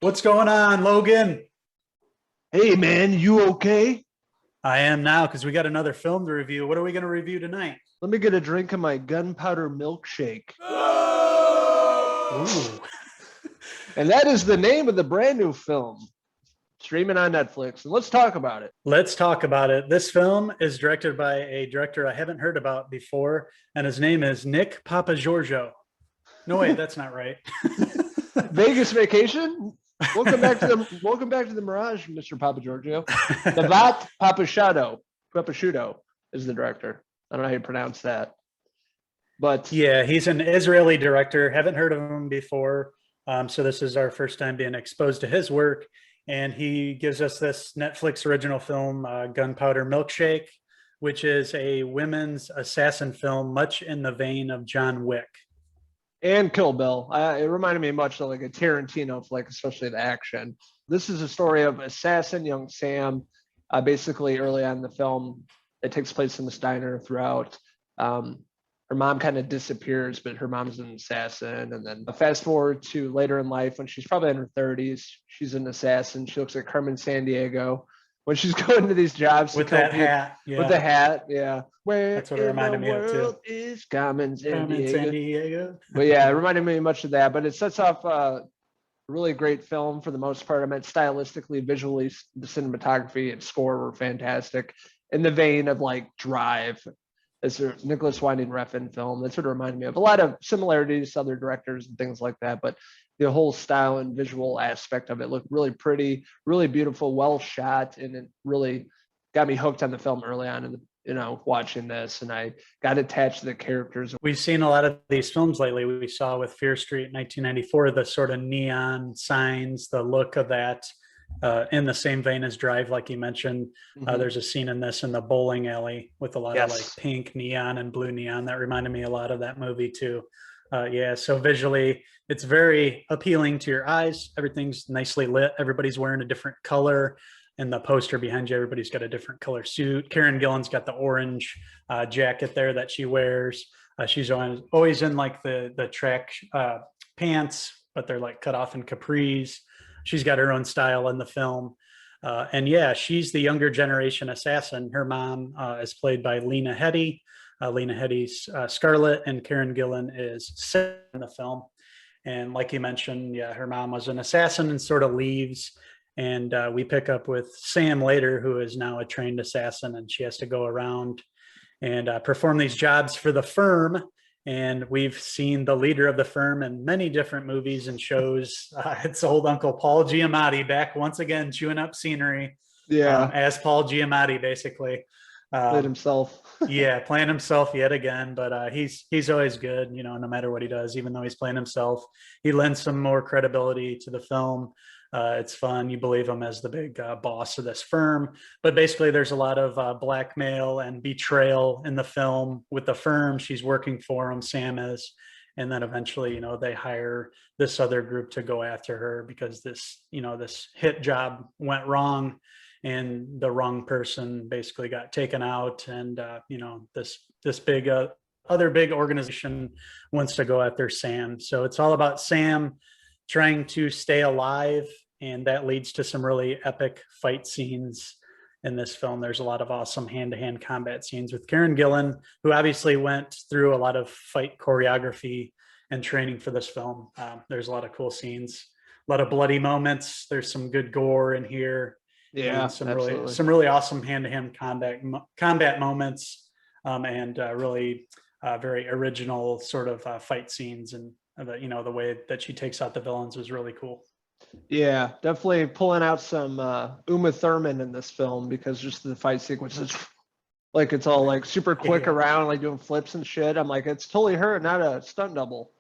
What's going on, Logan? Hey man, you okay? I am now because we got another film to review. What are we going to review tonight? Let me get a drink of my Gunpowder Milkshake. Ooh. And that is the name of the brand new film streaming on Netflix. And let's talk about it. Let's talk about it. This film is directed by a director I haven't heard about before, and his name is Nick Papagiorgio. No, wait, that's not right. Vegas Vacation. Welcome back to the Mirage, Mr. Papagiorgio. Navat Papashudo is the director. I don't know how you pronounce that. But Yeah, he's an Israeli director. Haven't heard of him before. So this is our first time being exposed to his work. And he gives us this Netflix original film, Gunpowder Milkshake, which is a women's assassin film, much in the vein of John Wick. and Kill Bill. It reminded me much of like a Tarantino flick, especially the action. This is a story of assassin young Sam. Basically, early on in the film, it takes place in this diner throughout. Her mom kind of disappears, but her mom's an assassin. And then fast forward to later in life when she's probably in her 30s, she's an assassin. She looks like Carmen Sandiego when she's going to these jobs With that hat. Yeah. With the hat, yeah. Where That's what it reminded me of too. is Carmen Carmen Sandiego? Sandiego. But yeah, it reminded me much of that. But it sets off a really great film for the most part. I mean, stylistically, visually, the cinematography and score were fantastic. In the vein of like Drive, as a Nicholas Winding Refn film, that sort of reminded me of a lot of similarities to other directors and things like that. But the whole style and visual aspect of it looked really pretty, really beautiful, well shot, and it really got me hooked on the film early on in the watching this, and I got attached to the characters. We've seen a lot of these films lately. We saw with Fear Street in 1994, the sort of neon signs, the look of that, in the same vein as Drive, like you mentioned. There's a scene in this in the bowling alley with a lot of like pink neon and blue neon that reminded me a lot of that movie too. Yeah, so visually, it's very appealing to your eyes. Everything's nicely lit. Everybody's wearing a different color. And the poster behind you, everybody's got a different color suit. Karen Gillan's got the orange jacket there that she wears. She's always in like the track pants, but they're like cut off in capris. She's got her own style in the film. And yeah, she's the younger generation assassin. Her mom is played by Lena Headey. Lena Headey's Scarlett, and Karen Gillan is Sarah in the film. And like you mentioned, yeah, her mom was an assassin and sort of leaves. And we pick up with Sam later, who is now a trained assassin, and she has to go around and perform these jobs for the firm. And we've seen the leader of the firm in many different movies and shows. It's old Uncle Paul Giamatti back once again, chewing up scenery. Yeah, as Paul Giamatti, basically. Played himself. Yeah, playing himself yet again, but he's always good, no matter what he does, even though he's playing himself. He lends some more credibility to the film. It's fun. You believe him as the big boss of this firm. But basically, there's a lot of blackmail and betrayal in the film with the firm. She's working for him, Sam is. And then eventually, they hire this other group to go after her because this hit job went wrong. And the wrong person basically got taken out. And, this big other big organization wants to go after Sam. So it's all about Sam trying to stay alive, and that leads to some really epic fight scenes in this film. There's a lot of awesome hand-to-hand combat scenes with Karen Gillan, who obviously went through a lot of fight choreography and training for this film. There's a lot of cool scenes, a lot of bloody moments. There's some good gore in here. Yeah, some really awesome hand-to-hand combat moments, and really very original sort of fight scenes, and the way that she takes out the villains was really cool. Yeah, definitely pulling out some Uma Thurman in this film, because just the fight sequences, like it's all like super quick around, like doing flips and shit. I'm like, it's totally her, not a stunt double.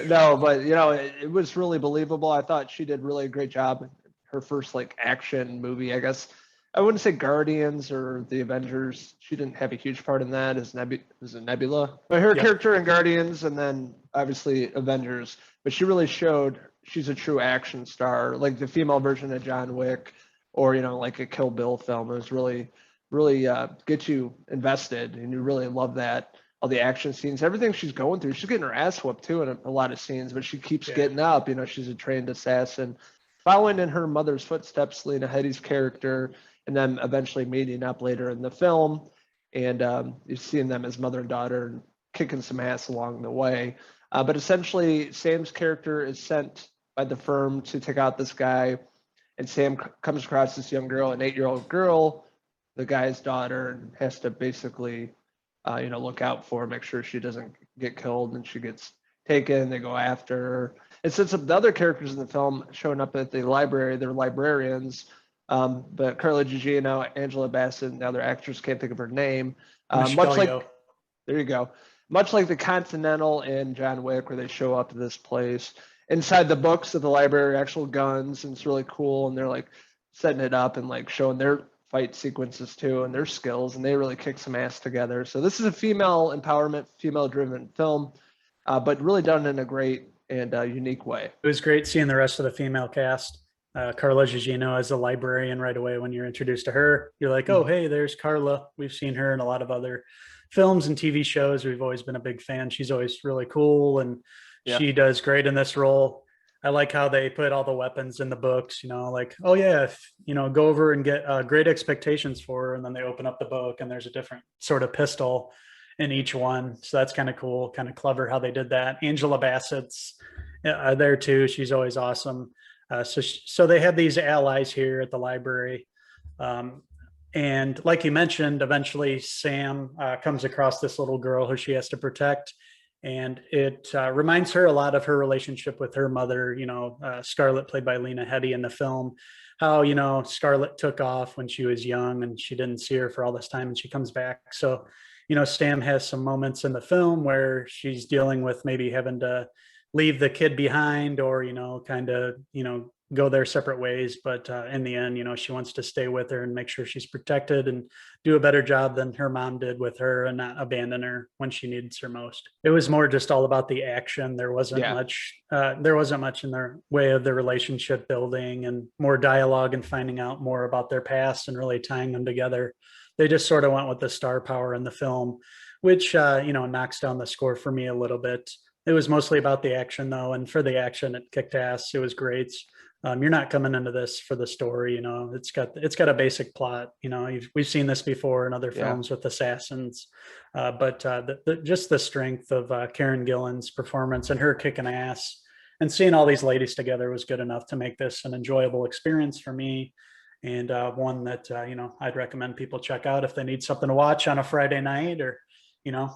No, but it was really believable. I thought she did really a great job. Her first like action movie, I guess. I wouldn't say Guardians or the Avengers. She didn't have a huge part in that as Nebula. But her character in Guardians, and then obviously Avengers. But she really showed she's a true action star, like the female version of John Wick, or like a Kill Bill film. It was really, really get you invested, and you really love that. all the action scenes, everything she's going through. She's getting her ass whooped too in a lot of scenes, but she keeps getting up. You know, she's a trained assassin, following in her mother's footsteps, Lena Headey's character, and then eventually meeting up later in the film. And you're seeing them as mother and daughter and kicking some ass along the way. But essentially, Sam's character is sent by the firm to take out this guy, and Sam comes across this young girl, an 8-year-old girl, the guy's daughter, and has to basically, look out for her, make sure she doesn't get killed, and she gets taken. They go after her. And since the other characters in the film showing up at the library, they're librarians, but Carla Gugino, Angela Bassett, and the other actress, can't think of her name. Much like, there you go. Much like the Continental and John Wick, where they show up to this place. Inside the books of the library, actual guns, and it's really cool. And they're like setting it up and like showing their fight sequences too and their skills, and they really kick some ass together. So this is a female empowerment, female-driven film, but really done in a great and unique way. It was great seeing the rest of the female cast. Carla Gugino as a librarian right away. When you're introduced to her, you're like, oh, hey, there's Carla. We've seen her in a lot of other films and TV shows. We've always been a big fan. She's always really cool, and she does great in this role. I like how they put all the weapons in the books, like, oh yeah, go over and get Great Expectations for her. And then they open up the book and there's a different sort of pistol in each one. So that's kind of cool, kind of clever how they did that. Angela Bassett's there too. She's always awesome. So they have these allies here at the library. And like you mentioned, eventually Sam comes across this little girl who she has to protect. And it reminds her a lot of her relationship with her mother, Scarlett, played by Lena Headey in the film. How, Scarlett took off when she was young and she didn't see her for all this time, and she comes back. So, Sam has some moments in the film where she's dealing with maybe having to leave the kid behind or, kind of, go their separate ways. But in the end, she wants to stay with her and make sure she's protected and do a better job than her mom did with her and not abandon her when she needs her most. It was more just all about the action. There wasn't much in the way of the relationship building and more dialogue and finding out more about their past and really tying them together. They just sort of went with the star power in the film, which, knocks down the score for me a little bit. It was mostly about the action though. And for the action, it kicked ass. It was great. You're not coming into this for the story, it's got a basic plot, we've seen this before in other films with assassins, but just the strength of Karen Gillan's performance and her kicking ass and seeing all these ladies together was good enough to make this an enjoyable experience for me. And one that, I'd recommend people check out if they need something to watch on a Friday night or,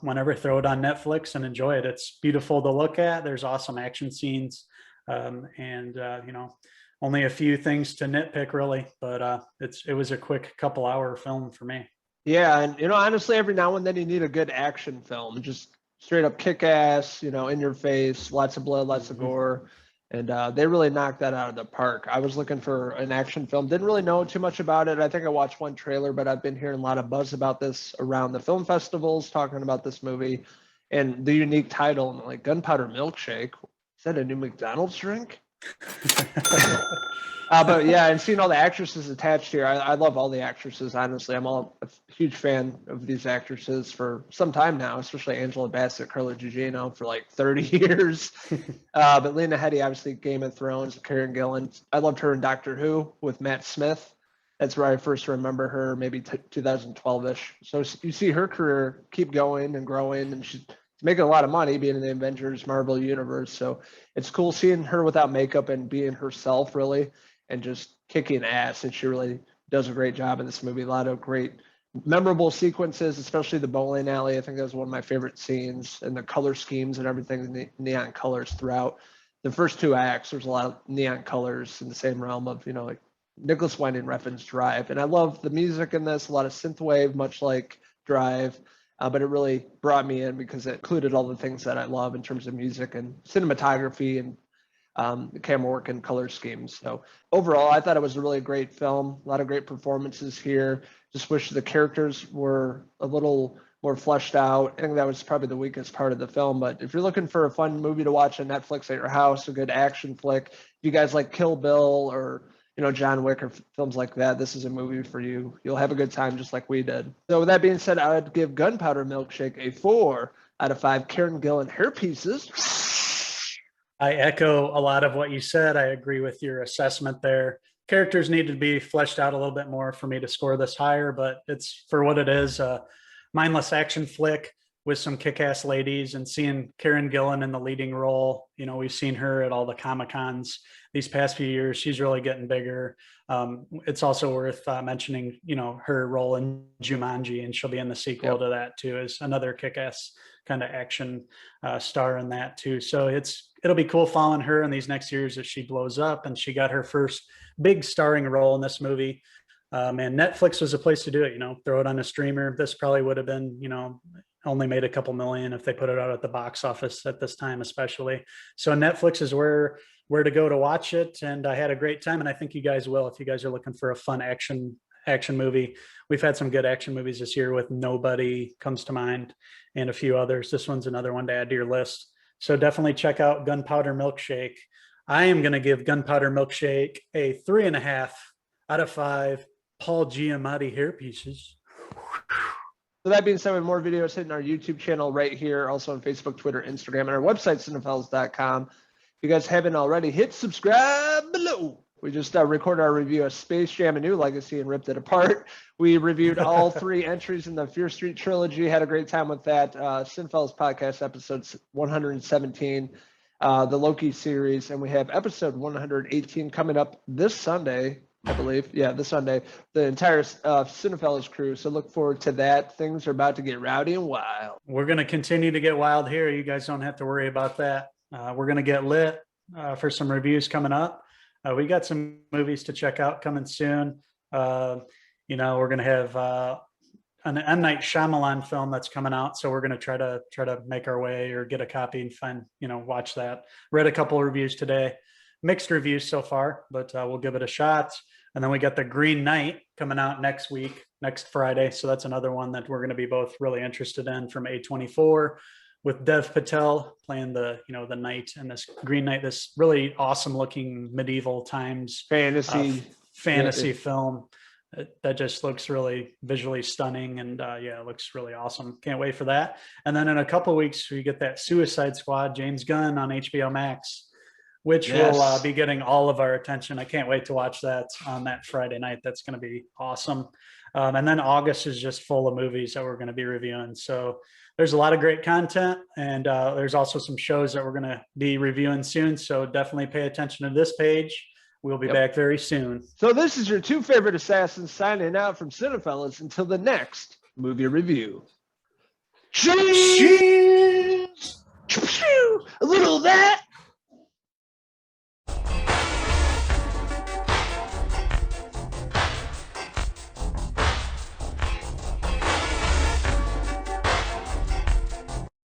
whenever. Throw it on Netflix and enjoy it. It's beautiful to look at. There's awesome action scenes. Only a few things to nitpick really, but it was a quick couple hour film for me. Yeah. And, honestly, every now and then you need a good action film, just straight up kick ass, in your face, lots of blood, lots of gore. And they really knocked that out of the park. I was looking for an action film. Didn't really know too much about it. I think I watched one trailer, but I've been hearing a lot of buzz about this around the film festivals, talking about this movie and the unique title, like Gunpowder Milkshake. Is that a new McDonald's drink? But yeah, and seeing all the actresses attached here, I love all the actresses, honestly. I'm a huge fan of these actresses for some time now, especially Angela Bassett, Carla Gugino for like 30 years. But Lena Headey, obviously Game of Thrones, Karen Gillan. I loved her in Doctor Who with Matt Smith. That's where I first remember her, maybe 2012-ish. So you see her career keep going and growing, and she's making a lot of money being in the Avengers Marvel universe. So it's cool seeing her without makeup and being herself really and just kicking ass. And she really does a great job in this movie. A lot of great memorable sequences, especially the bowling alley. I think that was one of my favorite scenes, and the color schemes and everything, the neon colors throughout the first two acts. There's a lot of neon colors in the same realm of, like Nicholas Winding Refn's Drive. And I love the music in this, a lot of synthwave, much like Drive. But it really brought me in because it included all the things that I love in terms of music and cinematography and camera work and color schemes. So overall, I thought it was a really great film. A lot of great performances here. Just wish the characters were a little more fleshed out. I think that was probably the weakest part of the film. But if you're looking for a fun movie to watch on Netflix at your house, a good action flick, if you guys like Kill Bill or John Wick or films like that, this is a movie for you. You'll have a good time just like we did. So with that being said, I would give Gunpowder Milkshake a 4 out of 5 Karen Gillan hair pieces. I echo a lot of what you said. I agree with your assessment there. Characters need to be fleshed out a little bit more for me to score this higher, but it's for what it is, a mindless action flick with some kick-ass ladies, and seeing Karen Gillan in the leading role. We've seen her at all the Comic-Cons these past few years. She's really getting bigger. It's also worth mentioning, her role in Jumanji, and she'll be in the sequel to that too, as another kick-ass kind of action star in that too. So it'll be cool following her in these next years as she blows up, and she got her first big starring role in this movie. And Netflix was a place to do it. Throw it on a streamer. This probably would have been, only made a couple million if they put it out at the box office at this time, especially. So Netflix is where to go to watch it. And I had a great time, and I think you guys will, if you guys are looking for a fun action movie. We've had some good action movies this year with Nobody comes to mind, and a few others. This one's another one to add to your list. So definitely check out Gunpowder Milkshake. I am going to give Gunpowder Milkshake a 3.5 out of 5 Paul Giamatti hair pieces. So that being said, we have more videos hitting our YouTube channel right here, also on Facebook, Twitter, Instagram, and our website, Cinephellas.com. If you guys haven't already, hit subscribe below. We just recorded our review of Space Jam: A New Legacy and ripped it apart. We reviewed all 3 entries in the Fear Street trilogy, had a great time with that. Cinephellas podcast episode 117, the Loki series, and we have episode 118 coming up this Sunday, I believe. Yeah, this Sunday. The entire Cinephellas crew. So look forward to that. Things are about to get rowdy and wild. We're going to continue to get wild here. You guys don't have to worry about that. We're going to get lit for some reviews coming up. We got some movies to check out coming soon. We're going to have an M. Night Shyamalan film that's coming out. So we're going to try to make our way or get a copy and find, watch that. Read a couple of reviews today. Mixed reviews so far, but we'll give it a shot. And then we got The Green Knight coming out next Friday. So that's another one that we're going to be both really interested in, from A24, with Dev Patel playing the knight in this Green Knight, this really awesome looking medieval times fantasy film that just looks really visually stunning, and it looks really awesome. Can't wait for that. And then in a couple of weeks, we get that Suicide Squad, James Gunn, on HBO Max, which will be getting all of our attention. I can't wait to watch that on that Friday night. That's going to be awesome. And then August is just full of movies that we're going to be reviewing. So there's a lot of great content, and there's also some shows that we're going to be reviewing soon. So definitely pay attention to this page. We'll be back very soon. So this is your 2 favorite assassins signing out from Cinefellas until the next movie review. Cheese!